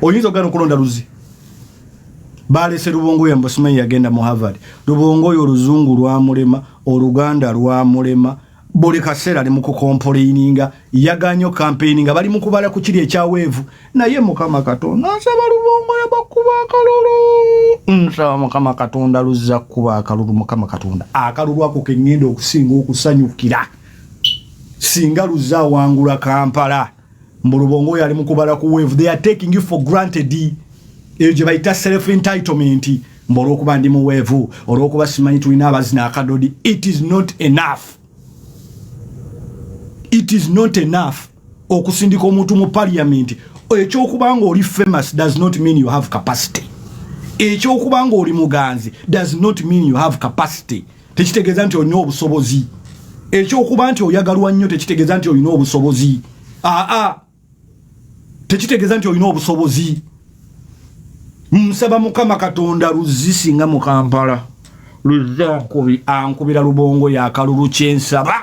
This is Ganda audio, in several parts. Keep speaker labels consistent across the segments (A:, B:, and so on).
A: oyinza gano kulonda Luzzi balese Rubongoya mbasimanyi yagenda mu Harvard Rubongoya oluzungu lwamulema oluganda lwamulema buli kaseera ali mu kukomplaininga yaganyo campaigninga bali mu kubala ku kiri ekyaweevu naye Mukama Katonda nsaba Rubongoya bakuba akalulu nsaba Mukama Katonda Luzzi kuba akalulu Mukama Katonda akalulu ako kengenda okusinga okusanyukira singa Luzzi wangula Kampala mbu Rubongoya ali mu kubala ku weevu they are taking you for granted ejo bayita self entitlement mbolo kuba ndi mu weevu olwokuba simanyi tulina abazina akadodi it is not enough. It is not enough okusindika omuntu mu parliament ekyokubanga oli famous does not mean you have capacity. Ekyokubanga oli muganzi does not mean you have capacity. Tekitegeeza nti olina obusobozi. Ekyokuba nti oyagalwa nnyo tekitegeeza nti olina obusobozi. Tekitegeeza nti olina obusobozi. Nsaba Mukama Katonda Luzzi singa mu Kampala Luzzi ankubira Rubongoya akalulu kyensaba.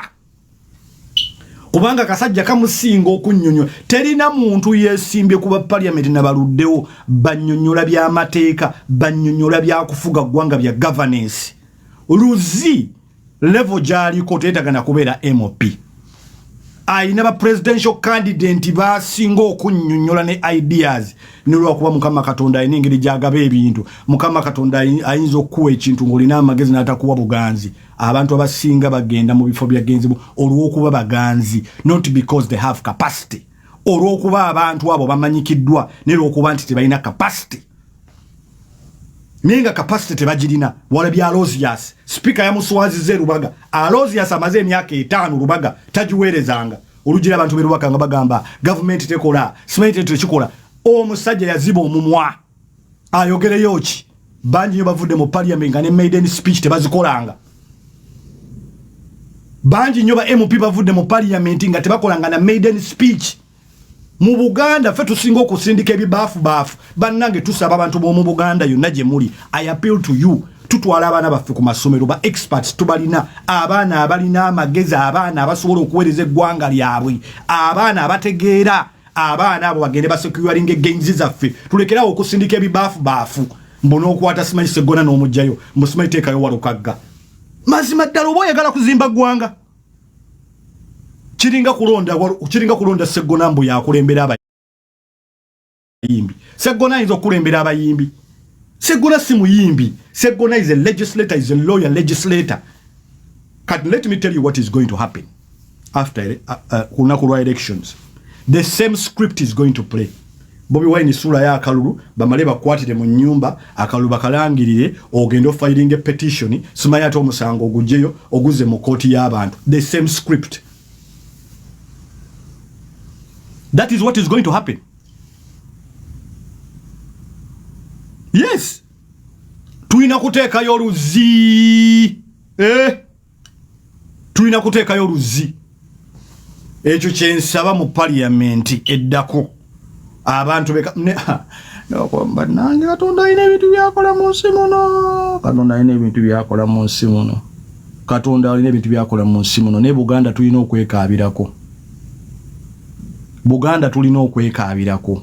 A: Kubanga kasajja kamusinga okunnyonnyola terina muntu yesimbye kuba parliament nabaluddewo bannyonnyola by'amateeka bannyonnyola byakufuga ggwanga bya governance. Luzzi level gy'aliko teetagana kubeera MOP. Ayina ba presidential candidate basinga okunnyonnyola ne ideas nolwakuba Mukama Katonda ayina engeri gy'agaba ebintu. Mukama Katonda ayinza okuwa ekintu ng'olina amagezi n'atakuwa buganzi. Abantu abasinga bagenda mu bifo byagenzi olw'okuba baganzi not because they have capacity olw'okuba abantu abo bamanyikiddwa n'olw'okuba nti tebalina capacity. Ninga capacity tebagirina wala bya Alozias speaker ya muswazize Rubaga Alozias amaze emyaka 5 Rubaga tajiwerezanga olugira abantu be Rubaga nga bagamba government tekola smart tekikola omusajja yaziba omumwa ayogere yoki banji bavudde mu parliament nga ne maiden speech tebazikolanga banji nyoba MP bavudde mu parliament nga tebakolanga na maiden speech. Mu Buganda fe tusinga okusindika ebibafu bannange tusaba abantu bo mu Buganda yonna gye muli I appeal to you tutwala abaana baffe ku masomero ba experts tubalina abaana abalina amagezi abaana abasobola okuweereza eggwanga lyabwe abaana abategeera abaana abo bagende basecuring gains zaffe tulekerawo okusindika ebibafu mbono okwata simanyi Seggona n'omujjayo musimanyi teekayo walukagga mazima ddala oba oyagala kuzimba ggwanga kiringa kulonda Seggona mbu yakulembera abayimbi. Seggona ayinza okulembera abayimbi. Seggona si muyimbi. Seggona is a legislator, is a lawyer legislator. Let me tell you what is going to happen after kunakulwa elections. The same script is going to play. Bobi Wine sura ya akalulu bamale bakwatire mu nyumba akalulu bakalangirire ogendo filing a petition simaya to musango ogujeyo oguze mu koti y'abantu. The same script. That is what is going to happen. Yes. Tuina kutekayo Luzzi. Tuina kutekayo Luzzi. Ekyo kyensaba mu parliament eddako. Abantu beka nakwamba nange Katonda ine ebintu byakola mu nsi muno. Katonda ine ebintu byakola mu nsi muno. Katonda ine ebintu byakola mu nsi muno. Ne Buganda tulina okwekaabirako. Buganda tulina okwekaabirako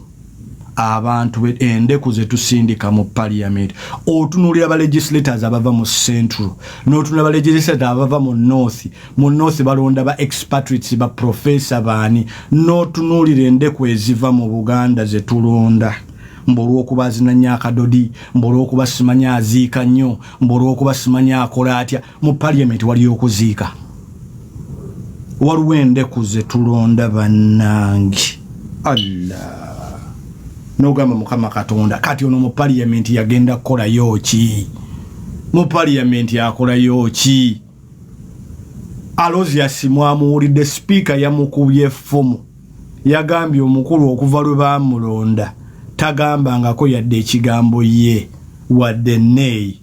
A: abantu endeku ze tusindika mu parliament otunulira ba legislators abava mu central n'otunulira ba legislators abava mu north balonda ba expatriates ba professor bani n'otunulira endeku eziva mu Buganda ze tulonda mbolo okuba zinanya akadodi mbolo okuba simanya aziika nnyo mbolo okuba simanya akola atya mu parliament wali okuziika waluwende kuze tulonda bannangi Allah nogamba Mukama Katonda kati ono mu parliament yagenda kola yoki mu parliament yakola yoki Alozias mwamuwulidde speaker yamukubye effumu yagambye omukulu okuva lwe bamulonda tagambangako yadde ekigambo ye wadde nei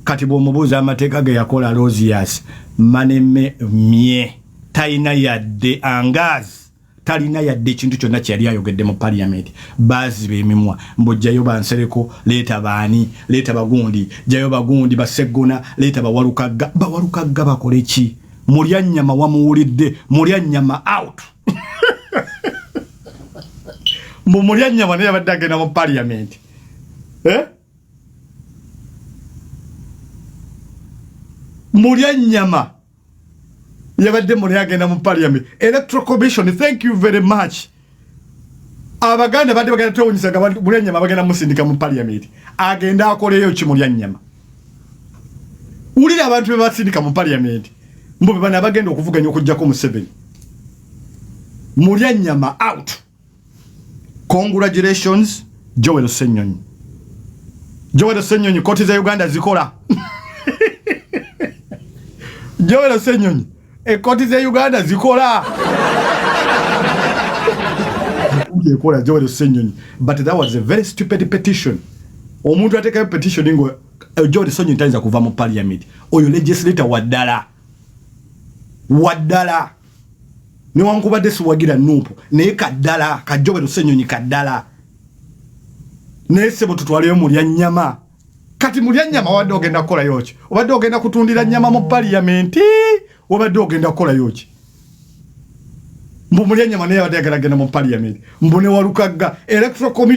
A: kati bw'omubuuza amateeka ge yakola Alozias maneme mye talina yadde angazi talina yadde ekintu kyonna kyali ayogedde mu parliament baziba emimwa mbojjayo bansereko leeta baani leeta bagundi jayo bagundi baseggona leeta bawalukagga bakole ki mulya nnyama wamuwulidde mulya nnyama out mulya nyama ne yabadde agenda mu parliament mulya nyama yabadde mulya agenda mu parliament. Electoral Commission, thank you very much. Abaganda badde bagenda tewunyisaga mulya nyama bagenda musindika mu parliament. Agenda akoleyo ki mulya nyama. Ulira abantu basindika mu parliament. Mbo bana bagenda okuvuganya okujjako mu 7. Mulya nyama out. Congratulations, Joel Senyonyi. Joel Senyonyi, koti za Uganda zikola. Joel Senyonyi, koti za Uganda zikola. Joel Senyonyi. But that was a very stupid petition. Omuntu ateka petition ngo Joel Senyonyi tainza kuva mu parliament. Oyo legislator waddala. Waddala. Ni wankubadde siwagira nupo naye kaddala ka Joel Senyonyi kaddala naye sebo tutwaleyo mulya nyama kati mulya nyama wadde ogenda kukola yoki obadde ogenda kutundira nyama mu parliament obadde ogenda kukola yoki mbu mulya nyama naye wadde agenda mu parliament mbu ne walukagga electoral commission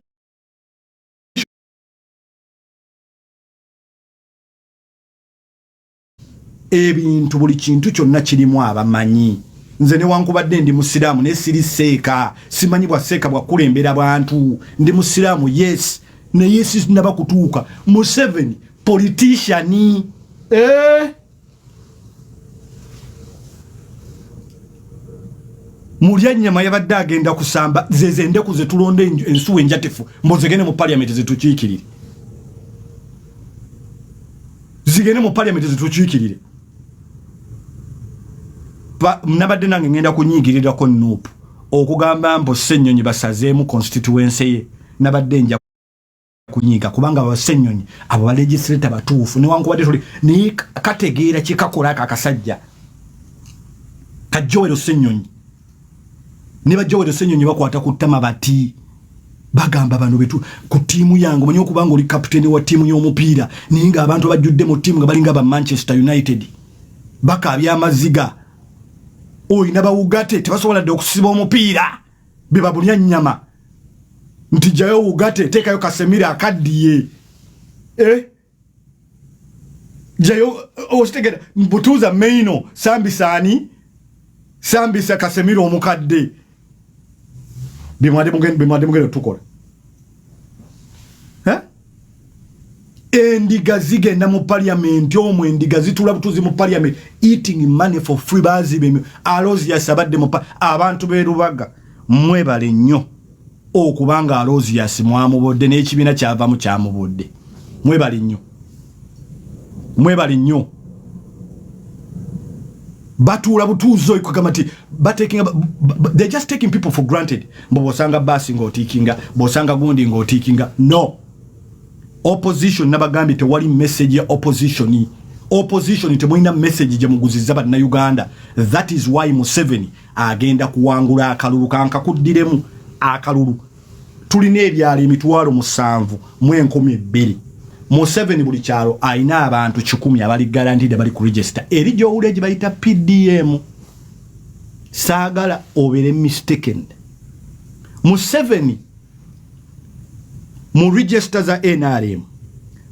A: ebintu buli kintu kyonna kirimu abamanyi. Nze ne wankubadde ndi musiramu ne siri seeka simanyi bwa seeka bwa kulembera abantu ndi musiramu yes ne yes naba kutuuka mu 7 politician mulya nyama yabadde agenda kusamba zezende kuze tulonde ensuwe enjatefu mbozegene mu parliament zitukiikirire zigene mu parliament zitukiikirire nabadde nange ngenda kunyigirira ko nupu okugamba mbo Senyonyi basazeemu constituency ye nabadde nja kunyiga kubanga aba Senyonyi abo ba legislator batuufu ne wankubadde tuli ni kategeera kikakola akasajja ka Joel Senyonyi ne ba Joel Senyonyi bakwata kutama bati bagamba bano betu ku tiimu yango manyo kubanga oli captain wa tiimu y'omupiira ninga abantu bajjudde mu tiimu nga balinga ba Manchester United baka byamaziga oyina bawugate tebasobola dde okusiba omupiira bebabulya nyama nti jayo ugate tekayo Kasemira akaddiye jayo ostegera mbutuza meino sambisa Kasemira omukadde bimwade mugendo tukola endiga zigenda mu parliament omwe endiga zitula butuzi mu parliament eating money for free bazibe alozi yasabadde mu abantu berubaga mwebale nnyo okubanga alozi yasimwamubodde n'ekibiina kyava mu kyamubodde mwebale nnyo batula butuzo ikugamati they're just taking people for granted mbosanga basi ngotikinga bosanga gundi ngotikinga no opposition nabagambi tewali message ya opposition temulina message je muguziza bana Uganda. That is why Museveni agenda kuwangula akalulu kankakuddiremu akalulu tulina ebyalo emitwalo 7 mu 12 Museveni buli kyalo ayina abantu 10 abali guaranteed abali ku register eri gyowuleji bayita PDM sagala obere mistaken Museveni mu register za NRM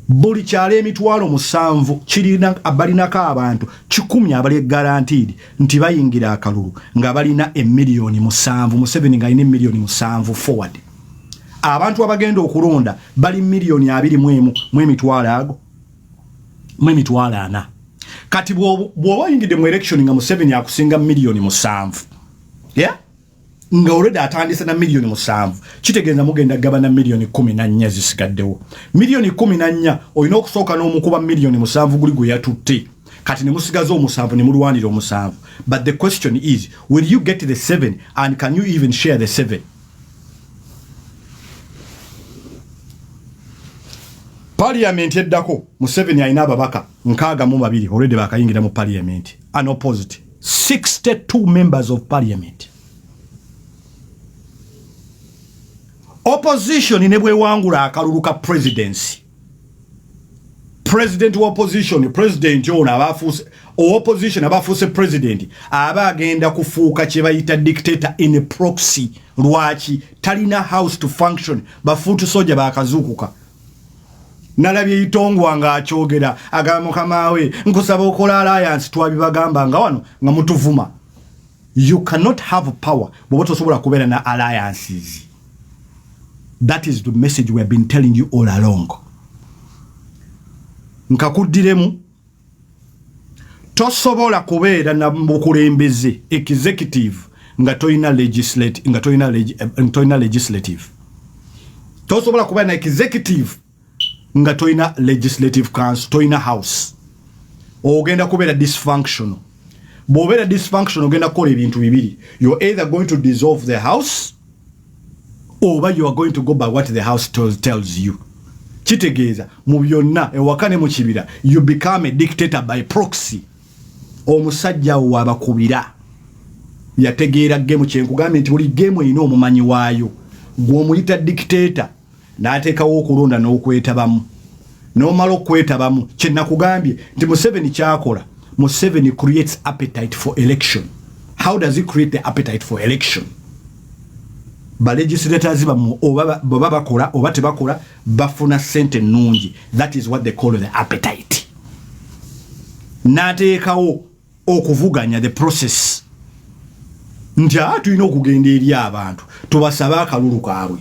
A: buli kyalo emitwalo 7 kirina abalinako abantu 10 abali guaranteed nti bayingira akalulu nga balina 1,700,000 Museveni nga ine 1,700,000 forward abantu abagenda okulonda bali 2,200,000 mu emitwalo ago mu emitwalo 4 kati bw'oba oyingidde mu election nga Museveni akusinga 1,700,000 yeah nga already atandise na 1,700,000 kitegeeza mugenda gabana 14,000,000 zisigaddewo 14,000,000 olina okusooka n'omukuba 1,700,000 guli gwe yatutte kati ne musigaza 7 ne mulwanira 7 but the question is will you get the 7 and can you even share the 7 Parliament eddako Museveni alina ababaka 62 already bakayingira mu parliament unopposed 62 members of parliament opposition inebwe wangula akalulu ka presidency president wa opposition president ona abafuse opposition abafuse president aba agenda kufuuka kye bayita dictator in a proxy lwaki talina house to function bafuutu soja bakazukuka nalabye itongwa nga akyogera agamba mukamawe nkusaba okola alliance twabibagamba nga wano nga mutuvuma. You cannot have power bw'oba tosobola kubeera na alliances. That is the message we have been telling you all along. Nkakuddiremu tosobola kubeera na bukulembeze executive nga toyina legislative. Tosobola kubeera na executive nga toyina legislative council, toyina house. Ogenda kubeera dysfunctional. Bw'obeera dysfunctional ogenda kukola ebintu bibiri. You're either going to dissolve the house or you are going to go by what the house tells you. Kitegeeza mu byonna ewakane mu kibira you become a dictator by proxy. Omusajja wabakubira yategeera game kyenkugambye nti buli game ino omumanyi waayo gw'omuyita dictator n'ateekawo okulonda n'okwetabamu n'omala okwetabamu kyenakugambye nti Museveni kyakola. Museveni creates appetite for election. How does he create the appetite for election? Ba legislators baba bakola oba tebakola bafuna sente nnungi. That is what they call the appetite. N'ateekawo okuvuganya the process. Nti tulina okugenda eri abantu tubasaba akalulu kaabwe.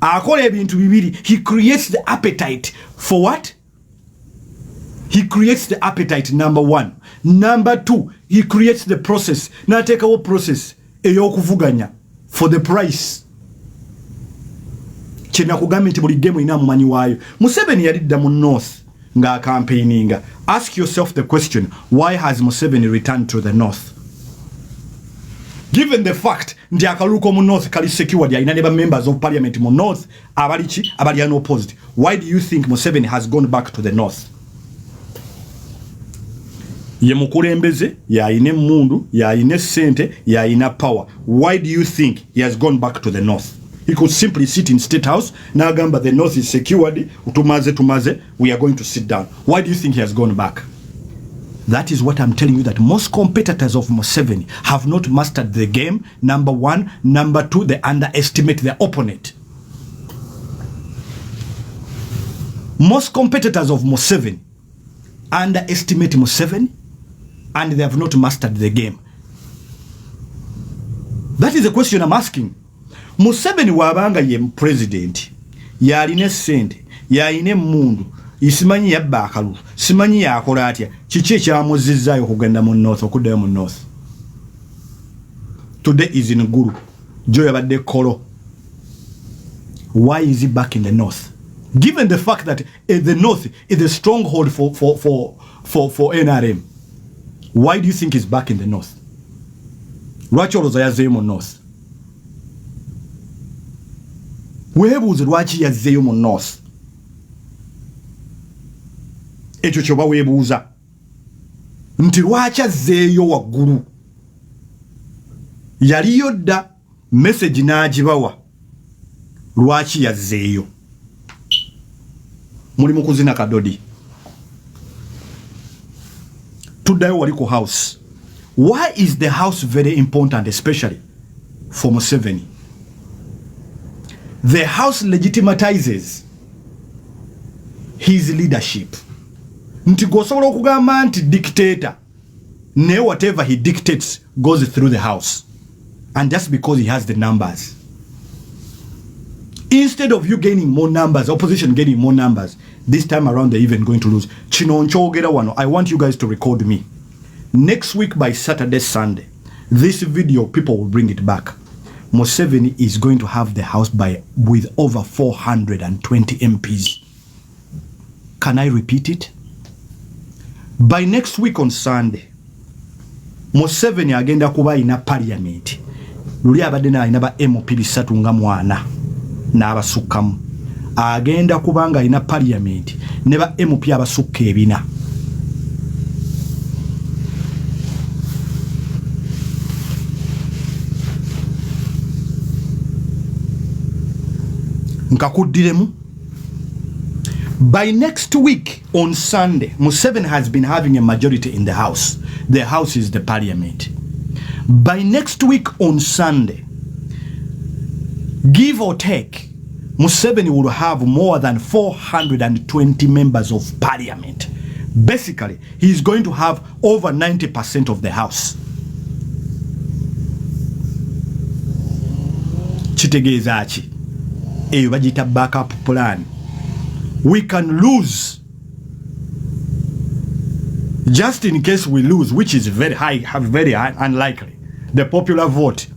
A: Akola ebintu bibiri. He creates the appetite for what? He creates the appetite, number one. Number two, he creates the process. N'ateekawo process ey'okuvuganya for the price. Kyenakugambye nti buli game ina mumanyi waayo. Museveni yalidda mu North nga campaigninga. Ask yourself the question, why has Museveni returned to the North? Given the fact nti akaluko mu North kali secured ya inaneba members of parliament mu North abali unopposed. Why do you think Museveni has gone back to the North? Ye mukulembeze yaine mundu yaine sente yaina power. Why do you think he has gone back to the North? He could simply sit in State House nagamba the North is secured tumaze we are going to sit down. Why do you think he has gone back? That is what I'm telling you, that most competitors of Museveni have not mastered the game. Number one. Number two, they underestimate their opponent. Most competitors of Museveni underestimate Museveni and they have not mastered the game. That is the question I'm asking. Museveni wabanga ye president yaline sente yaine mundu isimanyi yabba akalulu simanyi yakola atya kiki ekyamuzizaayo okugenda mu North okuddayo mu North. Today is in Guru. Joe yabadde Kolo. Why is he back in the North? Given the fact that the North is a stronghold for NRM, why do you think he's back in the North? Lwaki olowooza yazzeeyo mu North? Weebuuze lwaki yazzeeyo mu North? Ekyo kyoba weebuuza nti lwaki azzeeyo waggulu? Yaliyo dda message n'agibawa lwaki yazzeeyo. Muli mu kuzina kadodi. Tuddayo wali ku house. Why is the house very important, especially for Museveni? The house legitimizes his leadership. Nti gosobola okugamba nti dictator ne whatever he dictates goes through the house, and just because he has the numbers. Instead of you gaining more numbers, opposition gaining more numbers, this time around they're even going to lose. Kino nkyogera wano, I want you guys to record me. Next week by Saturday, Sunday, this video people will bring it back. Museveni is going to have the house with over 420 MPs. Can I repeat it? By next week on Sunday, Museveni agenda kuba ina parliament. Luli abadde ina ba MP bisatu nga mwana n'abasukkamu. Agenda kubanga ina parliament ne ba MP abasukka ebina. Nkakuddiremu. By next week on Sunday, Museveni has been having a majority in the house. The house is the parliament. By next week on Sunday, give or take, Museveni will have more than 420 members of parliament. Basically, he's going to have over 90% of the house. Kitegeeza ki? Eyo bagita backup plan. We can lose. Just in case we lose, which is very unlikely, the popular vote.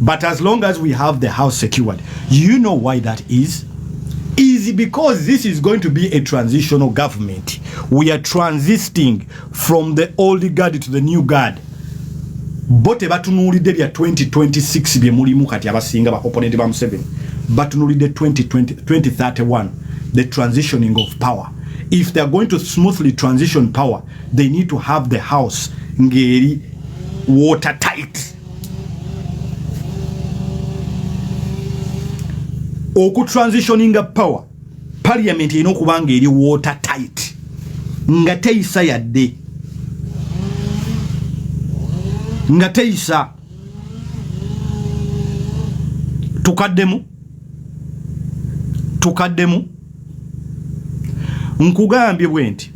A: But as long as we have the house secured, you know why that is? Is because this is going to be a transitional government. We are transiting from the old guard to the new guard. Bote batunulide bya 2026 bye mulimu kati abasinga ba opponent ba Museveni. Batunulide 2031, the transitioning of power. If they are going to smoothly transition power, they need to have the house ngeri watertight. Oku transitioning power, parliament ino kubanga eri watertight. Nga teisa yadde. Nga teisa. Tukaddemu. Nkugambye bwenti.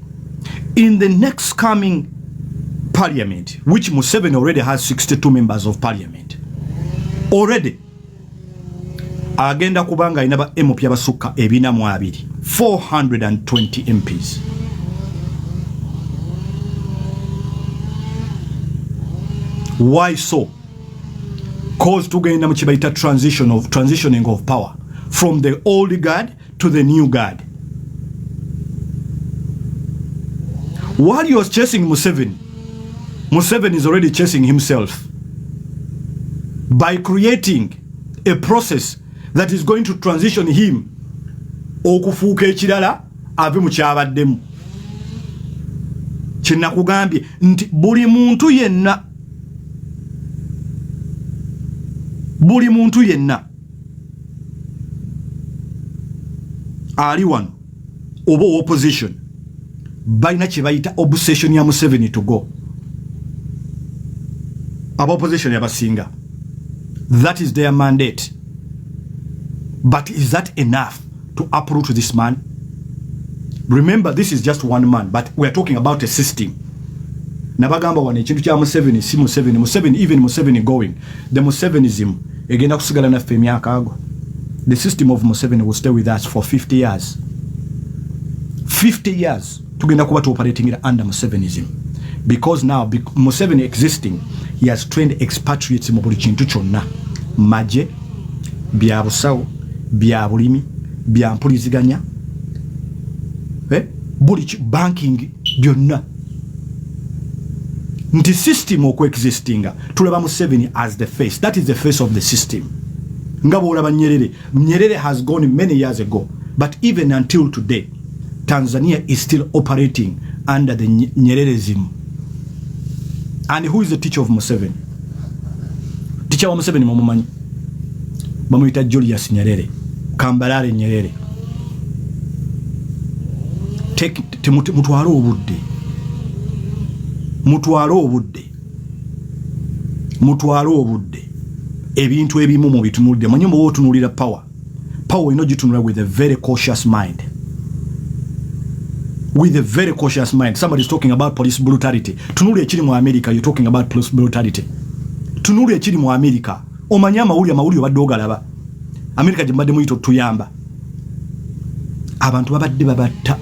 A: In the next coming parliament, which Museveni already has 62 members of parliament. Already. Agenda kubanga inaba MP abasukka ebina mu 420 MPs. Why so? Cause tugenda mu kibaita transitioning of power from the old guard to the new guard. While he was chasing Museveni, Museveni is already chasing himself by creating a process that is going to transition him okufuuka ekirala ave mu kyabaddemu. Kinakugambye nti buli muntu yenna ali wano oba opposition balina kye bayita obsession ya Museveni to go. Aba opposition yabasinga. That is their mandate. But is that enough to uproot this man? Remember, this is just one man, but we are talking about a system. Nabagamba wane ekintu kya Museveni si Museveni, even Museveni going. The Musevenism egenda kusigala na fe myaka ago. The system of Museveni will stay with us for 50 years. 50 years tugenda kuba operating under Musevenism. Because now Museveni existing, he has trained expatriates mu buli kintu kyonna. Maje, bya busawo, bya bulimi, bya mpuliziganya, buli banking byonna. Nti system okweexistinga tulaba Museveni as the face. That is the face of the system. Ngabo olaba Nyerere has gone many years ago, but even until today Tanzania is still operating under the Nyerereism. And who is the teacher of Museveni? Teacher of Museveni mumumanyi bamuyita Julius Nyerere, Kambarare Nyerere. Mutwalo obudde ebintu ebimu mu bitunulide manyi mbo otunulira power inogitunula with a very cautious mind. With a very cautious mind. Somebody is talking about police brutality. Tunuli ekiri mu America, you're talking about police brutality. Tunuli ekiri mu America, omanyi amawulire badde ogalaba. America jimbadde muyito tuyamba. Abantu babadde babatta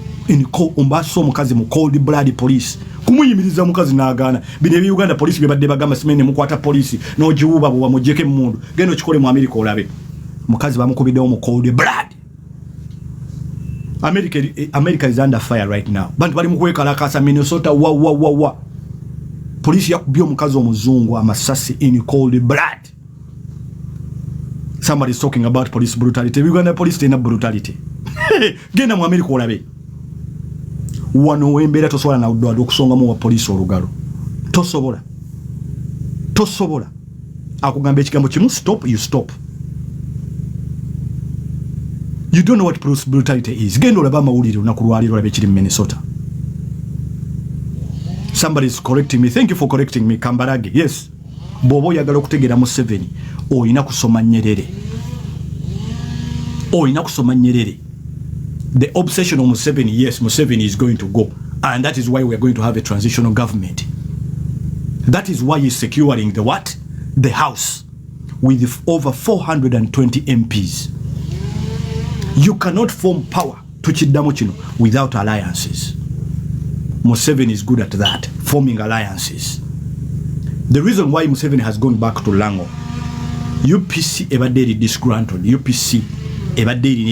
A: ombaso omukazi mu cold blood police. Kumuyimiriza mukazi n'agaana. Bino ebi Uganda police bibadde bagamba simene mukwata police n'ogiwuba bwa mujeke mmundu. Genda okikole mu America olabe. Mukazi bamukubiddewo mu cold blood. America is under fire right now. Bantu bali mukwekalakasa Minnesota wa. Police yakubye omukazi omuzungu amasasi in cold blood. Somebody is talking about police brutality. Uganda police tena brutality. Genda mu America olabe. Wano wembera tosobola na udwado okusonga mu police olugalo. Tosobola. Akugamba ekigambo kimu stop, you stop. You don't know what police brutality is. Genda olaba amawulire onakulwaliro olabe kiri mu Minnesota. Somebody is correcting me. Thank you for correcting me, Kambarage. Yes. bobo yagala okutegera Museveni oyina kusoma Nyerere. The obsession of Museveni, yes, Museveni is going to go, and that is why we are going to have a transitional government. That is why he's securing the what? The House with over 420 MPs. You cannot form power to Chidamochino without alliances. Museveni is good at that, forming alliances. The reason why Museveni has gone back to Lango, UPC evaderi disgruntled, UPC evaderi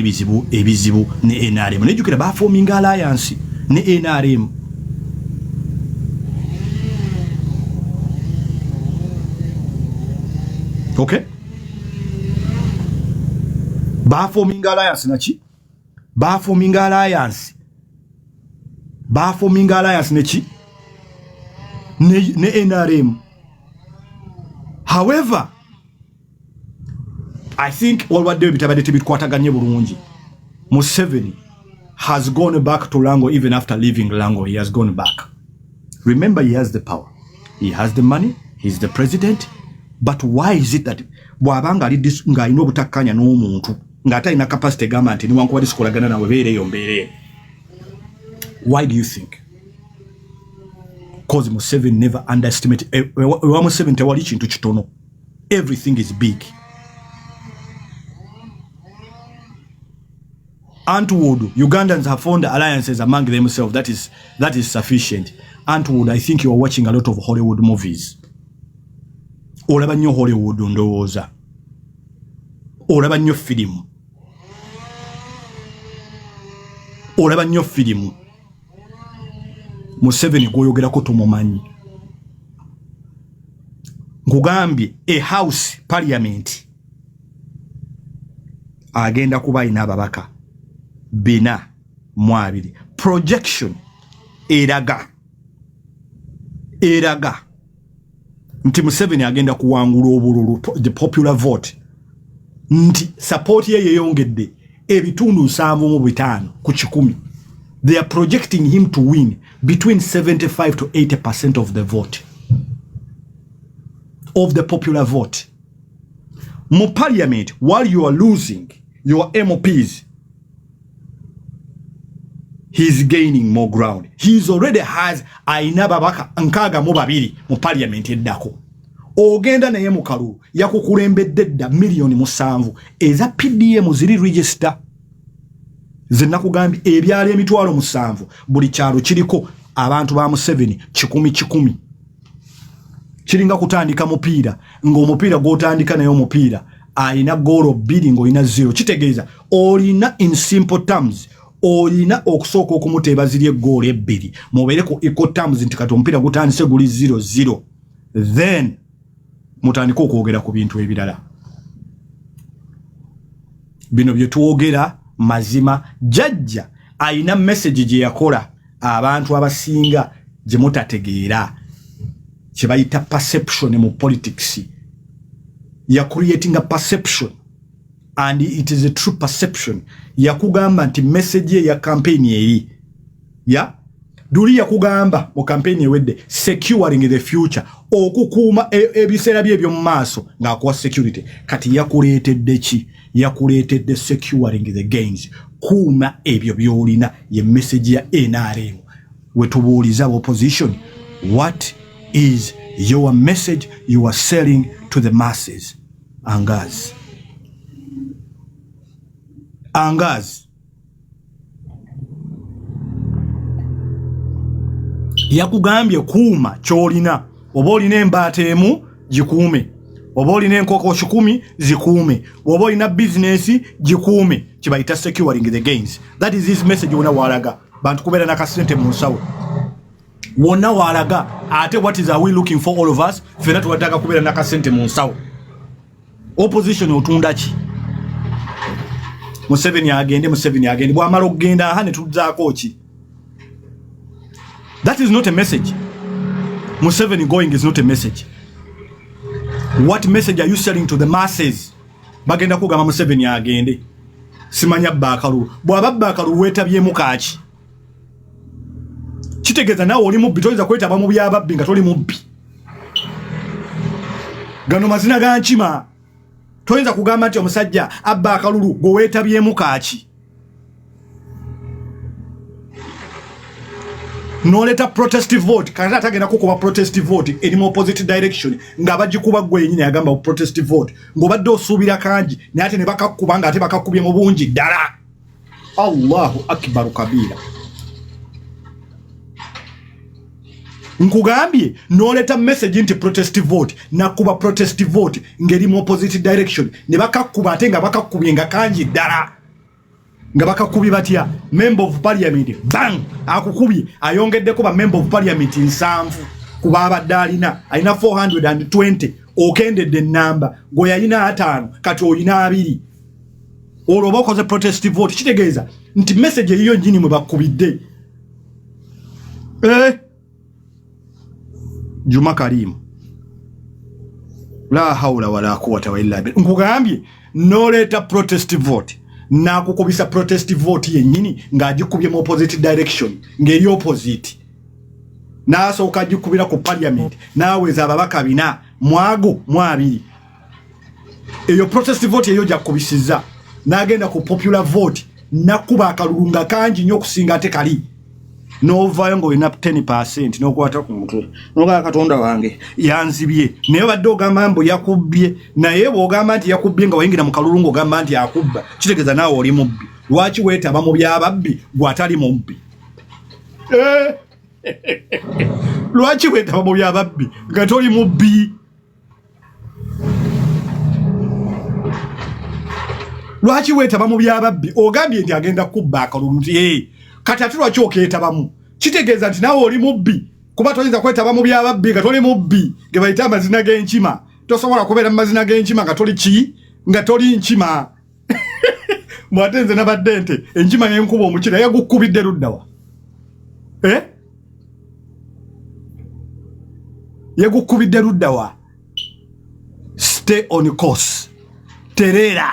A: ebizibu ne NRM. Nejukira ba forming alliance ne NRM. Okay? Ba forming alliance nachi? Ba forming alliance nechi? Ne NRM. However, I think all what they bitabadeti bitkwataganye bulungi. Museveni has gone back to Lango even after leaving Lango. He has gone back. Remember, he has the power. He has the money. He's the president. But why is it that bwabanga ali nga ino butakanya no muntu ngata ina capacity government ni wankuwa disikolagana na webere yombere? Why do you think? Because Museveni never underestimated. Museveni tewali chintu kitono. Everything is big. Antwood, Ugandans have formed alliances among themselves. That is sufficient. Antwood, I think you are watching a lot of Hollywood movies. Olaba nnyo Hollywood ndowooza. Olaba nnyo filimu. Museveni gwoyogerako tumumanyi. Nkugambye a house parliament agenda kuba ina ababaka 420. Projection eraga nti Museveni agenda kuwangula obululu, the popular vote, nti support ye yeyongedde ebitundu 7.5 ku 10. They are projecting him to win between 75 to 80% of the vote, of the popular vote. Mu parliament, while you are losing your MPs, he's gaining more ground. He's already has aina babaka nkaga mu babiri mu parliament eddako. Ogenda naye mu kalulu yakukulembedde dda million 7 eza PDM ziri register. Zenna kugambye ebyalo emitwalo 7 buli kyalo kiriko abantu ba Museveni 10. Kiringa kutandika mupiira ng'omupiira gw'otandika nayo mupiira aina goal 2 ng'olina 0. Kitegeeza olina in simple terms olina okusooka okumuteebazirya eggoolo 2 mubeereko equal terms nti kati omupiira gutandise guli 0-0, then mutandika okwogera ku bintu ebirala. Bino bye tuwogera mazima. Jajja aina message gye yakola abantu abasinga gye mutategeera, kye bayita perception mu politics. Ya creating a perception, and it is a true perception. Yakugamba nti message ya campaign eri ya duli yakugamba mu campaign ewedde securing the future, okukuuma ebiseera bye mu maaso ng'akuwa security. Kati yakuleetedde ki? Yakuleetedde securing the gains. Kuuma ebyo byolina ye message ya NRM. Wetubuuliza opposition, what is your message you are selling to the masses? Angaz. Yakugambye kuuma kyolina. Oba olina embaata emu gikuume, oba olina enkoko 10 zikuume, oba olina business gikuume. Kibayita securing the gains. That is his message. Wona walaga bantu kubeera nakasente mu nsawo, wona walaga. Ate what is are we looking for all of us? Fena tuwataka kubeera nakasente mu nsawo. Opposition otunda ki? Museveni agende bwamala okugenda aha ne tuzaako ki? That is not a message. Museveni going is not a message. What message are you selling to the masses? Bagenda kugamba Museveni agende. Simanya bakalu. Bwaba bakalu wetabyemu kaaki? Kitegeeza nawe oli mubbi, toyinza kwetaba mu byababbi nga toli mubbi. gano mazina ga nkima toyinza kugamba nti omusajja abba akalulu gwe weetabyemu kaaki noleta protestive vote kati atagenda kukuba protestive vote erimu opposite direction nga bagikuba gwe yenyini agamba protestive vote ng'obadde osuubira kangi naye ate ne bakakuba nga ate bakakubye mu bungi ddala. Allahu akbaru kabira. Nkugambye noleta message nti protestive vote nakuba protestive vote ng'erimu opposite direction ne bakakuba ate nga bakakubye nga kangi ddala. Nga bakakubi batya member of parliament bang akukubye ayongeddeko ba member of parliament 7 kuba abadde alina 420 okendedde namba go yalina 5 kati oyina 2 olwo bakoze protestive vote kitegeeza nti message eyo njini mwe bakubidde Juma Karim la haula wala quwwata illa billah. Nkugambye noleta protestive vote na kukubisa protestive vote yenyini ng'agikubye mu opposite direction ng'eri opposite naso okagikubira ku parliament naweza ababaka bina mwago mwabiri eyo protestive vote eyo jakubisiza nagenda ku popular vote nakuba akalulunga kanji nyo kusinga ate kali novayo ngo ina 10% nokwata ku mutwe noga katonda wange yanzibye naye badde ogamba mbo yakubye naye bwogamba nti yakubye nga wayingira mu kalulungo ogamba nti akubba kitegeza naawe oli mubbi lwaki weetaba mu byababbi gwatali mubbi lwaki weetaba mu byababbi nga toli mubbi lwaki weetaba mu byababbi ogambye nti agenda kubba akalulu nti kati ati lwaki okeetabamu kitegeeza nti naawe oli mubbi kuba toyinza kwetaba mu byababbi nga toli mubbi ge bayita amazina g'enkima tosobola kubeera mu mazina g'enkima nga toli ki nga toli nkima mwate nze nabadde nte enkima y'enkuba omukira yagukubidde luddawa yagukubidde luddawa stay on course terera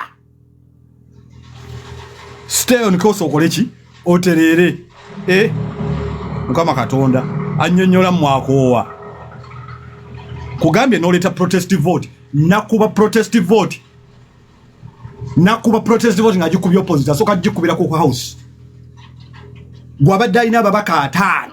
A: stay on course okole ki oterere Mukama Katonda annyonnyola mwakoowa kugambye noleta protestive vote nakuba protestive vote ng'agikubye opposite asoka agikubira ku house gwabadde alina ababaka 5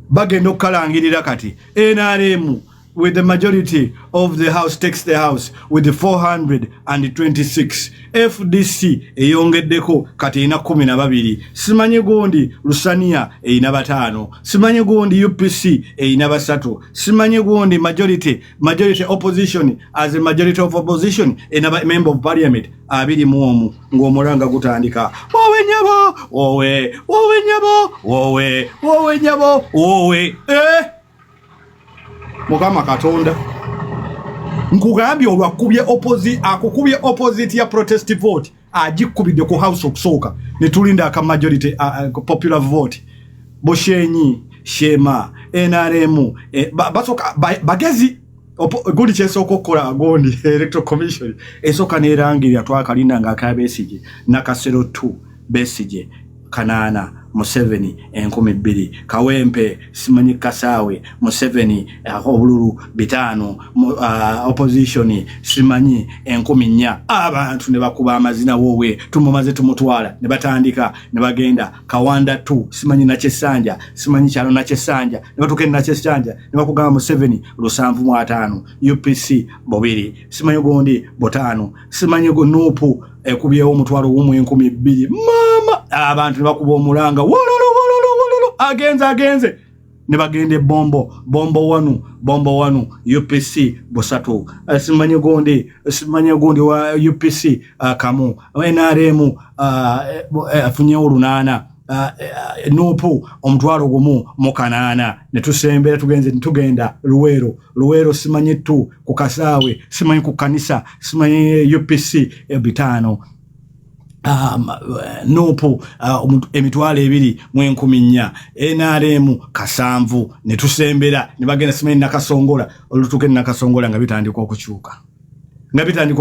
A: bagenda okukalangirira kati NRM with the majority of the house takes the house with the 426 FDC eyongeddeko kati ina 12 simanye gundi Lusania ina 5 simanye gundi UPC ina 3 simanye gundi majority opposition as a majority of opposition ina member of parliament abiri muomu ng'omulanga gutandika wowe nyabo Mukama Katonda nkugambye olwakubye akukubye opposite ya protestive vote agikubidde ku house okusooka ne tulinda aka majority popular vote Boshenyi Shema NRM basoka bagezi guli kyesooka okukola gondi electoral commission esooka nerangirira twakalinda nga akabesije nakasero 2 besije kanana Museveni 12 Kawempe simanyi Kasaawe Museveni obululu 5 opposition simanyi 14 abantu ne bakuba amazina wowe tumumaze tumutwala ne batandika ne bagenda Kawanda 2 simanyi na Chesanja simanyi kyalo na Chesanja ne batuke na Chesanja ne bakugamba Museveni 7.5 UPC Bobiri simanyi gondi 5 simanyi go Nupu ekubyewo omutwalo 12 mama abantu ne bakuba omulanga wololo agenze ne bagende bombo 1 UPC bosatu simanyi gondi wa UPC kamu NRM afunye 8 Nupu omutwalo gumu mu 8 ne tusembera tugenda Luwero simanyi 2 ku Kasaawe simanyi ku kanisa simanyi UPC 5 Nupu emitwalo 2.14 NRM kasanvu ne tusembera ne bagenda simanyi nakasongola olutuke nakasongola nga bitandika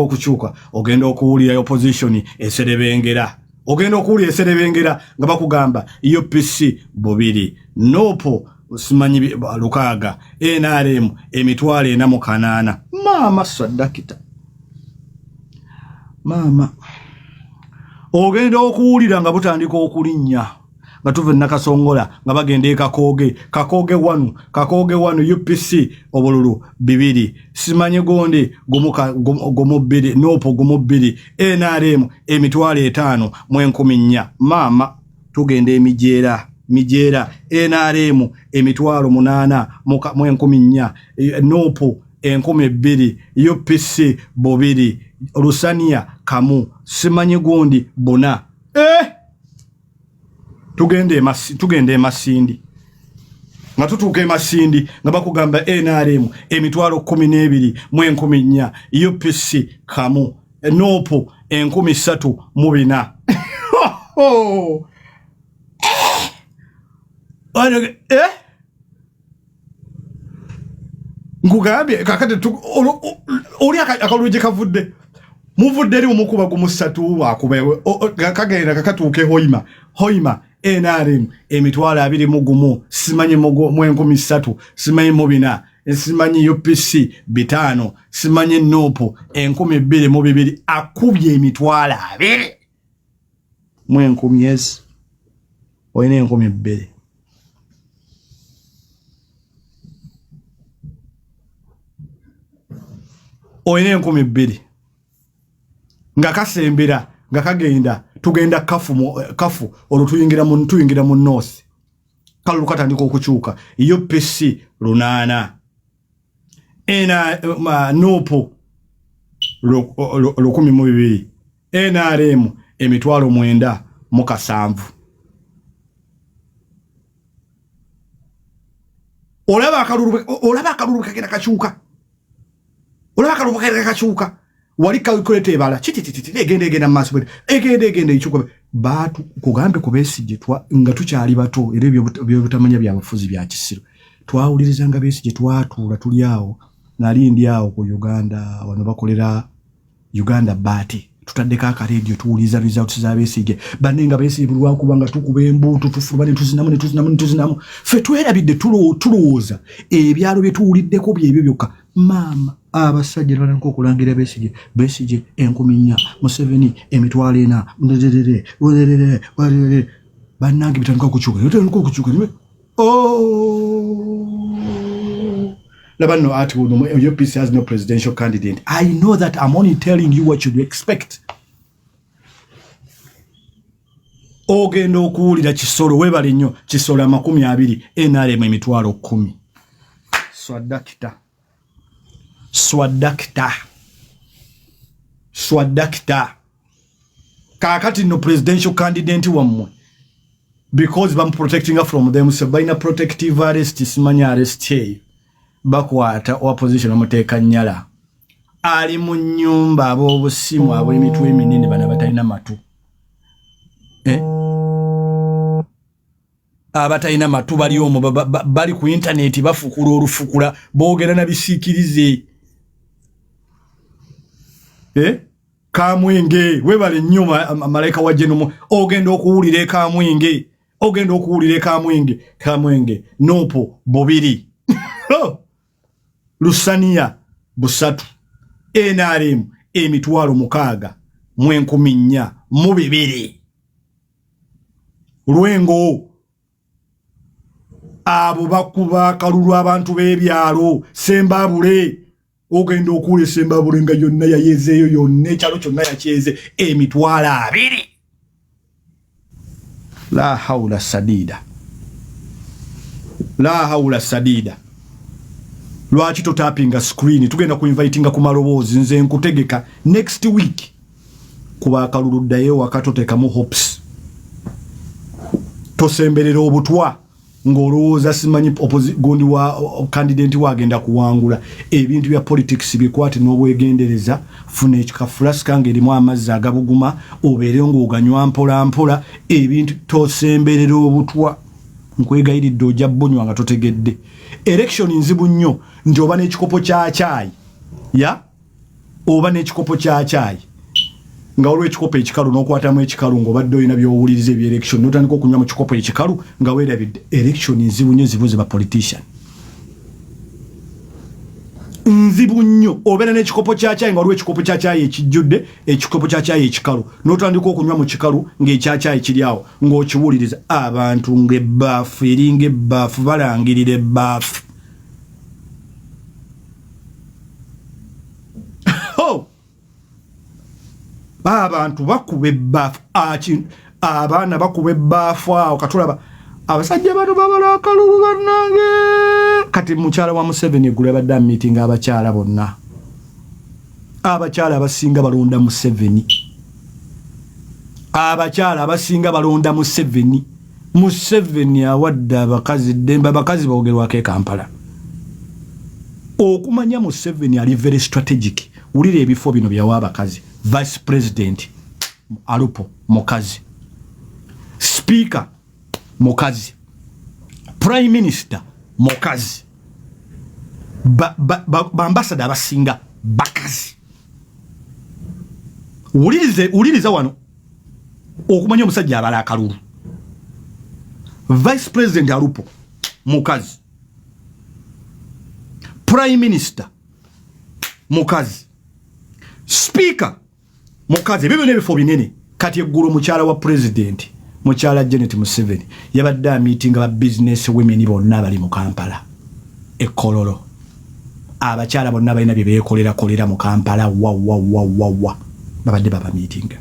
A: okukyuka ogenda okuwulira opposition eserebengera nga bakugamba UPC Bobiri Nupu simanyi lukaaga NRM emitwalo 48 mama sadakita mama ogenda okuwulira nga butandika okulinnya nga tuve nakasongola nga bagende kakoge wanu UPC obululu 2 simanyi gonde gomu 2 nopo gomu 2 NRM emitwalo 5 mu 14 mama tugende mijera NRM emitwalo 8 mu 14 nopo 12 UPC 2 Lusania kamu simanyi gundi bona tugende masindi nga tutuuke masindi nga bakugamba NRM emitwalo 12 mu 14 UPC kamu nopo 13 ngugambye kakati oli akaluje kavudde muvudde eri omukuba gumusatu akubewe kagenda kakatuuke hoima NRM emitwalo 21 simanyi mu 13 simanyi mu 4 simanyi UPC 5 simanyi nopo 12 akubye emitwalo 2 mu 10 oyina 12 oyina 12 nga kasembera nga kagenda tugenda kafu olutuyingira mu north kalu katandika okukyuka UPC 8 nopo 12 NRM emitwalo 9 mu 7 olaba akalulu kagenda kakyuka wali calculate ebala egenda maso egenda ichuko batu kugambe kubesije nga tukyali bato era ebyo butamanya bya bafuzi bya kisiro twawulirizanga besije twatula tuli awo nali ndi awo ku Uganda wano bakolera Uganda bati tutaddeka aka radio tuuliza results za besije banenga besije bulwa kubanga tukuba embuto tufubane tuzinamu fe twerabidde tulowooza ebyalo bye tuuliddeko byebyo byokka mama abasajja balanko okulangira besije 10 mu 7 emitwalo 4 banange bitandika okukyuka Labano article, UPC has no presidential candidate. I know that. I'm only telling you what you expect. Ogendo kuulira kisolo webale nnyo kisolo 20 NRM emitwalo 10. Swadakta. Kakati no presidential candidate wamwe. Because I'm protecting her from them. So by protective arrest, simanya arrest here. Bakwata opposition omuteeka nyala ali mu nyumba abobusimu abo emitwe eminene bana batalina matu abatalina matu bali omu bali ku internet bafukula olufukula boogera na bisiikirize Kamwenge webale nnyo malaika wa jenomo ogenda okuwulira Kamwenge nopo 2 Lusania busatu NRM emitwalo 6 mu 14 mu 2 Lwengo abo bakuba kalulu abantu bebyalo Sembabule ogenda okule Sembabule nga yonna yayezeyo yonna ekyalo kyonna yakyeze emitwalo 2 la haula sadida Lwaki to tapping a screen tugenda ku invitinga ku maloboozi nze nkutegeka next week kuba kaluluddayo wakatoteka mu hopes tosemberera obutwa ngolooza simanyi gondi wa candidate wagenda kuwangula ebintu bya politics bikwate n'obwegendereza funa ekikafulaska kange erimu amazzi agabuguma obeere ng'oganywa mpola ebintu tosemberera obutwa nkwegayiridde ojja bbonywa nga totegedde election nzibu nnyo nti oba n'ekikopo kya chai nga olwe ekikopo ekikalu n'okwatamu ekikalu ng'obadde olina by'owuliriza eby'election n'otandika okunywa mu kikopo ekikalu nga weerabidde election nzibu nnyo zibuze ba politician nzibu nnyo obeera n'ekikopo kya caayi nga waliwo ekikopo kya caayi ekijjudde ekikopo kya caayi ekikalu n'otandika okunywa mu kikalu ng'ekya caayi kiri awo ng'okiwuliriza abantu ng'ebbaafu eringa ebbaafu balangirira ebbaafu abantu bakuba ebbaafu abaana bakuba ebbaafu awo katulaba abasajja bano babala akalulu bannange kati mukyala wa Museveni eggulu yabadde meeting abakyala bonna abakyala abasinga balonda Museveni abakyala abasinga balonda Museveni awadde abakazi ddembe abakazi boogerwako e Kampala okumanya Museveni ali very strategic wulira ebifo bino byawa abakazi vice president alupo mukazi speaker mukazi prime minister mukazi ambassador abasinga bakazi uliriza wano okumanya omusajja abala akalulu vice president alupo mukazi prime minister mukazi speaker mukazi ebyo n'ebifo binene kati eggulu mukyala wa president mukyala Janet Museveni yabadde meeting aba business women bonna bali mu Kampala ekololo abakyala bonna balina bye beekolera mu Kampala wa babadde baba meeting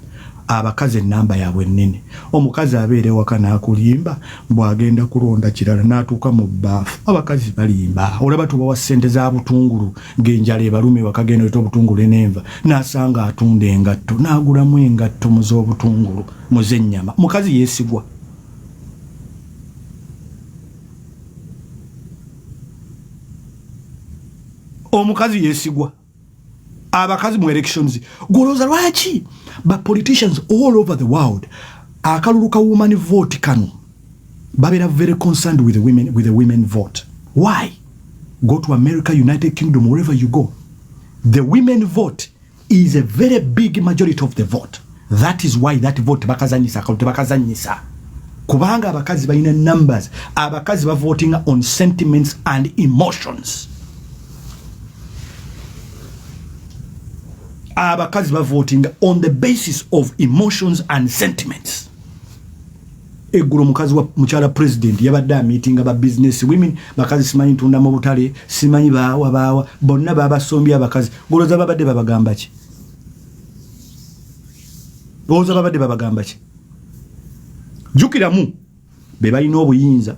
A: abakazi namba yaabwe nnene omukazi abeere waka n'akulimba bw'agenda kulonda kirala n'atuuka mu bbaafu abakazi balimba olaba tubawa ssente za butungulu ng'enjala ebalume wakagenda oleta obutungulu n'enva n'asanga atunda engatto n'agulamu engatto mu z'obutungulu mu z'ennyama mukazi yeesigwa omukazi yeesigwa abakazi mu elections goloza lwaki ba politicians all over the world akaluluka woman vote kanu babera very concerned with the women vote. Why? Go to America, United Kingdom, wherever you go, the women vote is a very big majority of the vote. That is why that vote bakazanyisa kubanga abakazi balina numbers, abakazi ba voting on sentiments and emotions. Abakazi ba voting on the basis of emotions and sentiments. Eggulo mukazi wa mukyala president yabadde meeting aba business women bakazi simanyi tunda mu butale simanyi bawa bonna babasombi abakazi goloza babadde babagamba ki goloza babadde babagamba ki jukiramu be balina obuyinza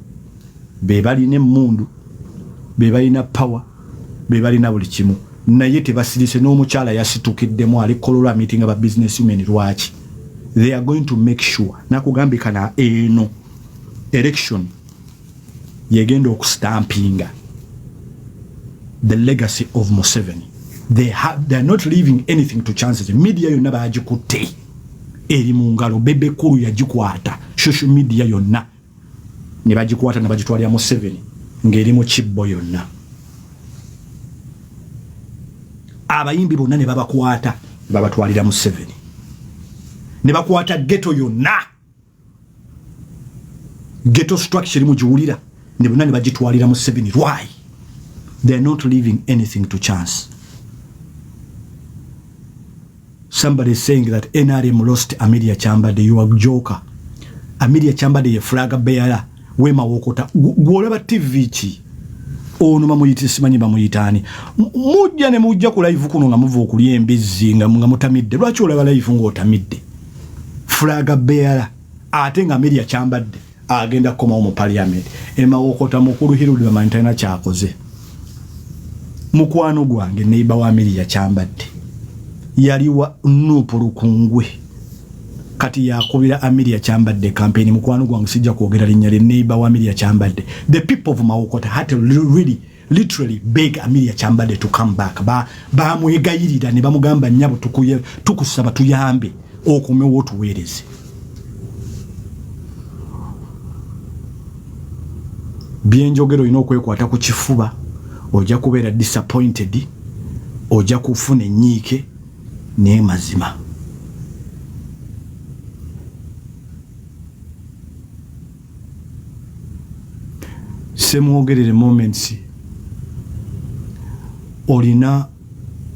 A: be balina emmundu be balina power be balina buli kimu naye tebasirise n'omukyala yasitukiddemu ali kololwa meeting aba business women lwaki. They are going to make sure nakugambika na eno election yegenda okustampinga the legacy of Museveni. They are not leaving anything to chances. Media yonna bagikutte eri mu ngalo bebe kulu yagikwata social media yonna ne bagikwata ne bagitwalya Museveni ngeri mu kibbo yonna. Abayimbi bonna ne babakwata babatwalira Museveni. Ne bakwata ghetto yonna. Ghetto structure mu jiwulira ne bonna ne bagitwalira Museveni. Why? They are not leaving anything to chance. Somebody is saying that NRM lost Amelia Chambade. You are a joker. Amelia Chambade ye flag bearer. Wema wokota. Gwolaba TV chi. Ono mamuyiti simanyi bamuyitani. Mujja ne mujja ku live kuno nga muvu okuli embizi nga mutamidde. Lwaki olaba live ngo otamidde? Flag bearer. Ate nga Amelia Chambade agenda koma mu parliament. Ema wokota mukulu Hirudu Mantana Kyakoze. Mukwano gwange neighbor wa Amelia Chambade. Yaliwa Nupu Rukungwe kati yakubira Amelia Chambade campaign mukwano gwange sijja kwogera linnya lye neighbor wa Amelia Chambade. The people of Mawokota had to really literally beg Amelia Chambade to come back. Ba mwegayirira ne bamugamba nnyabo tukusaba tuyambe okumewo tuweereze. Byenjogero ino okwekwata ku kifuba ojja kubeera disappointed ojja kufuna enyiike ne mazima. semwogerere moments olina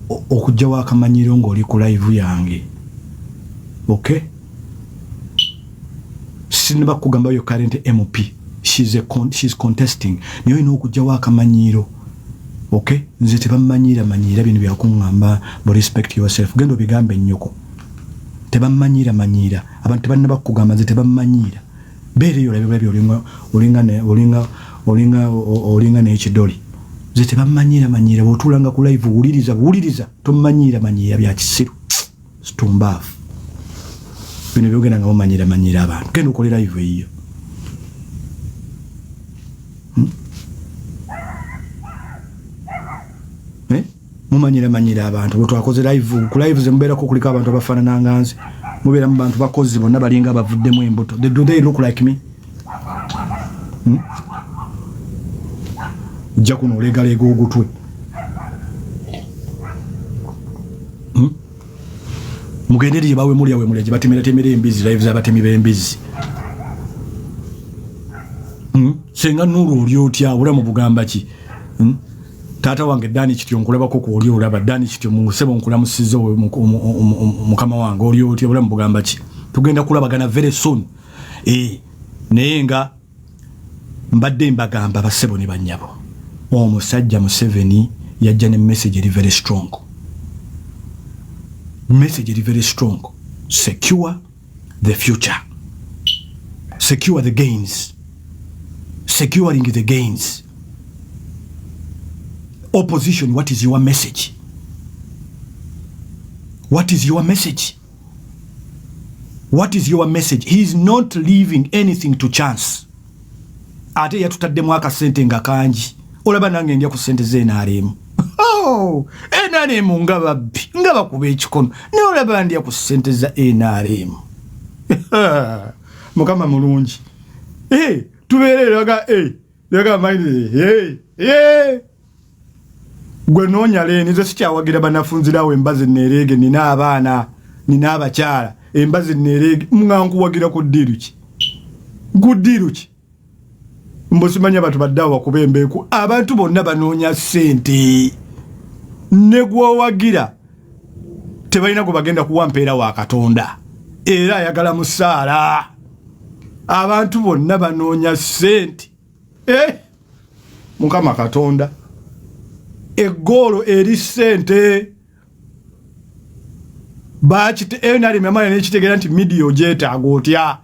A: okujjawo akamanyiro ng'oli ku live yange. Okay, sinaba kugamba yo current MP, she's contesting, niyo olina okujjawo akamanyiro. Okay, nze tebamanyira manyira bintu byakuŋŋamba bo respect yourself. Genda obigambe nnyoko, tebamanyira manyira, abantu tebanaba kugamba nze tebamanyira. Beere yo labyo olinga n'ekidoli. Nze tebamanyira manyira, bw'otuulanga ku live wuliriza tomanyira manyira bya kisiru situmbafu. Bino byogenda nga mumanyira abantu. Genda okole live eyo. Mumanyira abantu. Bwe twakoze live, ku live ze mubeerako kuliko abantu abafaanana nga nze. Mubeera mu bantu bakozi bonna balinga bavuddemu embuto. Do they look like me? Jja kuno olegalega ogutwe. Mugendereye bawe mulya gye batemera embizi, live z'abatemi b'embizi. Senga Nuru oli otya obulamu bugamba ki? Taata wange Dani kityo nkulabako ku oli olaba Dani kityo mu sebo nkulamusizo mukama wange oli otya obulamu bugamba ki? Tugenda kulabagana very soon. Naye nga mbadde mbagamba basebo ne bannyabo. Omusajja Museveni yajja ne message eri very strong. Message is very strong. Secure the future. Secure the gains. Securing the gains. Opposition, what is your message? What is your message? What is your message? He is not leaving anything to chance. Ate yatutaddemu akasente nga kangi. Olaba nange ndya ku sente z'NRM. NRM nga babbi nga bakuba ekikono ne olaba ndya ku ssente za NRM. Mukama mulungi. Tubeere laga maini. Gwe noonya leeni nze sikyawagira banafunzirawo embazi neerege, nina abaana nina abakyala, embazi neerege nga nkuwagira ku ddiiru ki? Guddiiru ki? Mbusimanya batu baddawo bakuba embeeku. Abantu bonna banoonya ssente. Ne gwowagira tebalina gwe bagenda kuwa mpeera wa Katonda era ayagala musaala. Abantu bonna banoonya ssente. Mukama Katonda, eggoolo eri ssente. NRM amanya n'ekitegeera nti midiya ogyetaaga otya.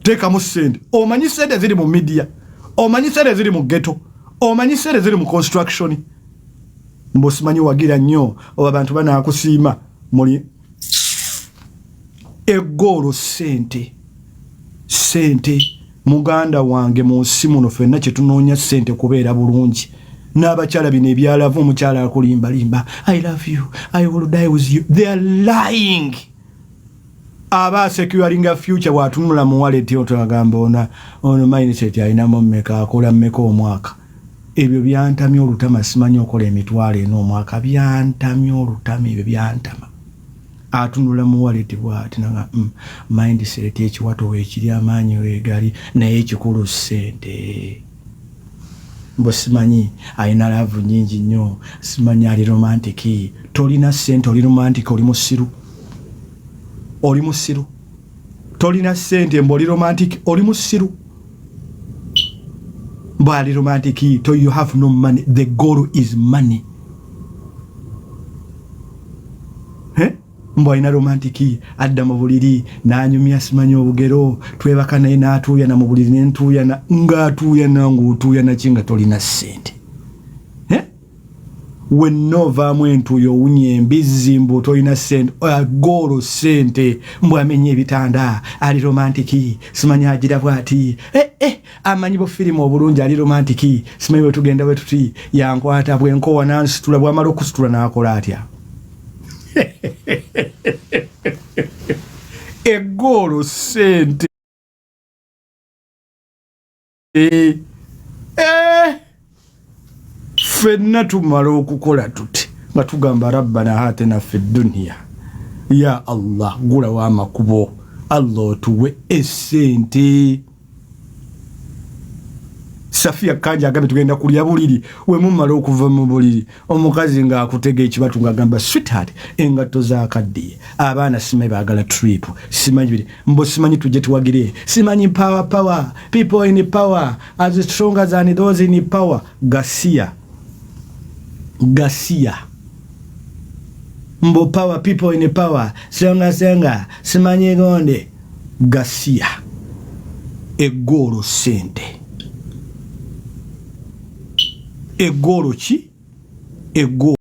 A: Teekamu ssente. Omanyi ssente ziri mu midiya, omanyi ssente ziri mu ghetto, omanyi ssente ziri mu construction. Mbosimanyi wagira nnyo oba abantu banaakusiima muli eggoolo ssente. Muganda wange mu nsi muno ffenna kye tunoonya ssente kubeera bulungi. N'abakyala bino ebyalavu, omukyala akulimbalimba, I love you, I will die with you. They are lying. Aba securing future bw'atunula mu wallet otagamba ono mindset alinamu mmeka, akola mmeka omwaka. Ebyo byantamya olutama, simanyi okola emitwalo eno omwaka. Byantamya olutama, ebyo byantama. Atunula mu wallet bw'ati nanga mindset ekiwato weekiri amaanyi weegali naye ekikulu ssente. Mbo simanyi alina laavu nnyingi nnyo, simanyi ali romantic. Tolina ssente oli romantic, oli musiru. Oli musiru. Tolina ssente mbo oli romantic, oli musiru. Bali romantic, so you have no money. The goal is money. Mbo ina romantic, adda mu buliri n'anyumya simanyi obugero, twebaka naye n'atuuyana mu buliri n'entuuyana ng'atuuyana ng'otuuyana kinga tolina ssente. Wennovaamu entuuyo owunya embizzi mbu tolina ssente. Goolo ssente. Mbw amenye ebitanda ali romantic, simanyi agira bw'ati. Amanyi bufirimu obulungi ali romantic, simanyi bwe tugenda bwe tuti yankwata bwenkowa nansitula, bw'amala okusitula n'akola atya. Eggoolo ssente. Ffenna tumala okukola tuti nga tugamba rabbana hatina fi dunya, ya Allah gulawo amakubo, Allah otuwe essente. Safia Kanja agambye tugenda kulya buliri we mumala okuva mu buliri omukazi nga akutega ekibatu ngagamba sweetheart engato za kaddiye abaana simanyi baagala trip simanyi mbo simanyi tujje tuwagire simanyi power people in power as strong as those in power Gasia mbo power people in power senga simanyi gonde Gasia egoro sente egoro ki ego